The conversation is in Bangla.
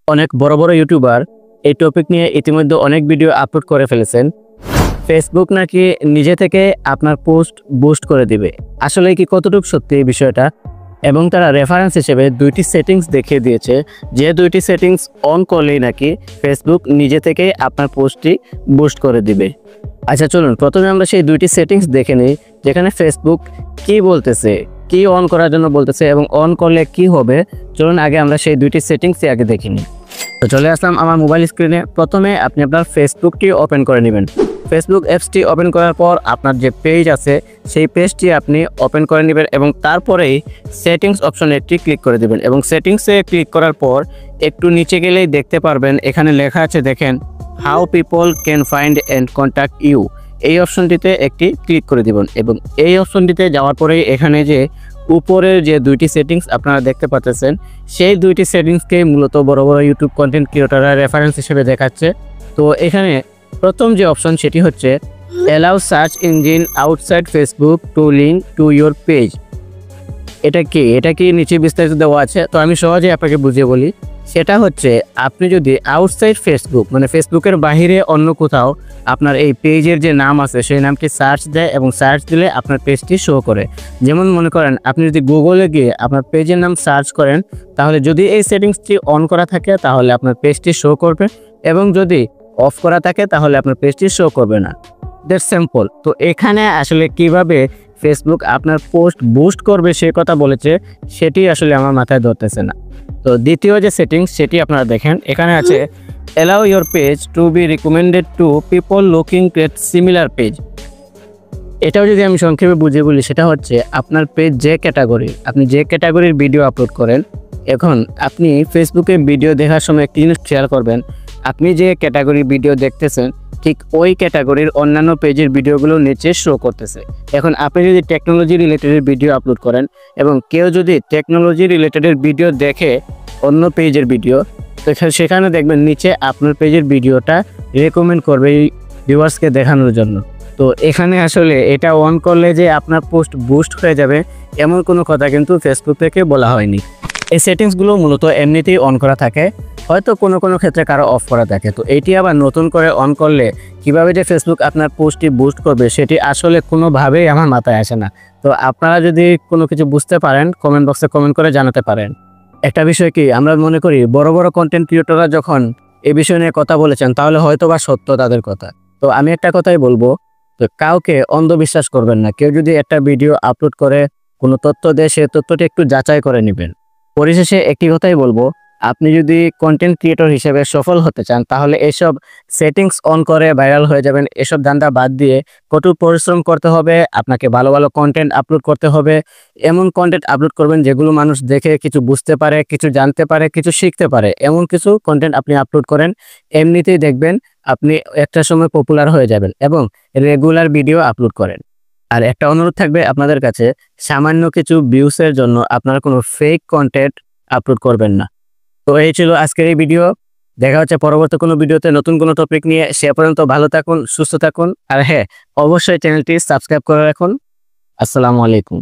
অনেক বড় বড় ইউটিউবার এই টপিক নিয়ে ইতিমধ্যে অনেক ভিডিও আপলোড করে ফেলেছেন। ফেসবুক নাকি নিজে থেকে আপনার পোস্ট বুস্ট করে দিবে। আসলে কি কতটুকু সত্যি এই বিষয়টা? এবং তারা রেফারেন্স হিসেবে দুইটি সেটিংস দেখিয়ে দিয়েছে, যে দুইটি সেটিংস অন করলেই নাকি ফেসবুক নিজে থেকে আপনার পোস্টটি বুস্ট করে দিবে। আচ্ছা চলুন প্রথমে আমরা সেই দুইটি সেটিংস দেখে নিই, যেখানে ফেসবুক কি বলতেছে, কি অন করার জন্য বলতেছে এবং অন করলে কি হবে। চলুন আগে আমরা সেই দুইটি সেটিংসই আগে দেখে নিই। তো চলে আসলাম আমার মোবাইল স্ক্রিনে। প্রথমে আপনি আপনার ফেসবুকটি ওপেন করে নেবেন। ফেসবুক অ্যাপসটি ওপেন করার পর আপনার যে পেজ আছে সেই পেজটি আপনি ওপেন করে নেবেন এবং তারপরেই সেটিংস অপশনে একটি ক্লিক করে দেবেন। এবং সেটিংসে ক্লিক করার পর একটু নিচে গেলেই দেখতে পারবেন এখানে লেখা আছে, দেখেন, how people can find and contact you. এই অপশনটিতে একটি ক্লিক করে দিবেন এবং এই অপশনটিতে যাওয়ার পরেই এখানে যে উপরের যে দুইটি সেটিংস আপনারা দেখতে পাচ্ছেন, সেই দুইটি সেটিংসকে মূলত বড় বড় ইউটিউব কন্টেন্ট ক্রিয়েটররা রেফারেন্স হিসেবে দেখাচ্ছে। তো এখানে প্রথম যে অপশন সেটি হচ্ছে allow search engine outside Facebook two link to your page. এটা কি নিচে বিস্তারিত দেওয়া আছে, তো আমি সহজে আপনাকে বুঝিয়ে বলি। সেটা হচ্ছে আপনি যদি আউটসাইড ফেসবুক মানে ফেসবুকের বাহিরে অন্য কোথাও আপনার এই পেজের যে নাম আছে সেই নামটি সার্চ দেয় এবং সার্চ দিলে আপনার পেজটি শো করে। যেমন মনে করেন আপনি যদি গুগলে গিয়ে আপনার পেজের নাম সার্চ করেন, তাহলে যদি এই সেটিংসটি অন করা থাকে তাহলে আপনার পেজটি শো করবে, এবং যদি অফ করা থাকে তাহলে আপনার পেজটি শো করবে না। That's simple. তো এখানে আসলে কিভাবে ফেসবুক আপনার পোস্ট বুস্ট করবে সে কথা বলেছে, সেটি আসলে আমার মাথায় ধরতেছে না। তো দ্বিতীয় যে সেটিংস সেটি আপনারা দেখেন, এখানে আছে allow your page to be recommended to people looking at similar page. এটাও যদি আমি সংক্ষেপে বুঝিয়ে বলি, সেটা হচ্ছে আপনার পেজ যে ক্যাটাগরি, আপনি যে ক্যাটাগরির ভিডিও আপলোড করেন, এখন আপনি ফেসবুকে ভিডিও দেখার সময় একটি জিনিস খেয়াল করবেন, আপনি যে ক্যাটাগরির ভিডিও দেখতেছেন ঠিক ওই ক্যাটাগরির অন্যান্য পেজের ভিডিওগুলো নিচে শো করতেছে। এখন আপনি যদি টেকনোলজি রিলেটেড ভিডিও আপলোড করেন এবং কেউ যদি টেকনোলজি রিলেটেড ভিডিও দেখে অন্য পেজের ভিডিও, তো সেখানে দেখবেন নিচে আপনার পেজের ভিডিওটা রেকমেন্ড করবে ভিউয়ার্সকে দেখানোর জন্য। তো এখানে আসলে এটা অন করলে যে আপনার পোস্ট বুস্ট হয়ে যাবে এমন কোনো কথা কিন্তু ফেসবুক থেকে বলা হয়নি। এই সেটিংসগুলো মূলত এমনিতেই অন করা থাকে, হয়তো কোনো কোনো ক্ষেত্রে কারো অফ করা থাকে। তো এটি আবার নতুন করে অন করলে কিভাবে যে ফেসবুক আপনার পোস্টটি বুস্ট করবে সেটি আসলে কোনোভাবেই আমার মাথায় আসে না। তো আপনারা যদি কোনো কিছু বুঝতে পারেন কমেন্ট বক্সে কমেন্ট করে জানাতে পারেন। একটা বিষয় কি, আমরা মনে করি বড় বড় কন্টেন্ট ক্রিয়েটররা যখন এই বিষয় নিয়ে কথা বলেছেন তাহলে হয়তো বা সত্য তাদের কথা। তো আমি একটা কথাই বলবো, তো কাউকে অন্ধবিশ্বাস করবেন না। কেউ যদি একটা ভিডিও আপলোড করে কোনো তথ্য দেয়, সে তথ্যটি একটু যাচাই করে নেবেন। পরিশেষে একটি কথাই বলবো, আপনি যদি কন্টেন্ট ক্রিয়েটর হিসেবে সফল হতে চান তাহলে এসব সেটিংস অন করে ভাইরাল হয়ে যাবেন। এসব ধান্দা বাদ দিয়ে কঠোর পরিশ্রম করতে হবে, আপনাকে ভালো ভালো কন্টেন্ট আপলোড করতে হবে। এমন কন্টেন্ট আপলোড করবেন যেগুলো মানুষ দেখে কিছু বুঝতে পারে, কিছু জানতে পারে, কিছু শিখতে পারে। এমন কিছু কন্টেন্ট আপনি আপলোড করেন, এমনিতেই দেখবেন আপনি একটা সময় পপুলার হয়ে যাবেন। এবং রেগুলার ভিডিও আপলোড করেন। আর একটা অনুরোধ থাকবে আপনাদের কাছে, সামান্য কিছু ভিউসের জন্য আপনারা কোনো ফেক কন্টেন্ট আপলোড করবেন না। তো এই ছিল আজকের এই ভিডিও। দেখা হচ্ছে পরবর্তী কোনো ভিডিওতে নতুন কোনো টপিক নিয়ে। সে পর্যন্ত ভালো থাকুন, সুস্থ থাকুন, আর হ্যাঁ, অবশ্যই চ্যানেলটি সাবস্ক্রাইব করে রাখুন। আসসালামু আলাইকুম।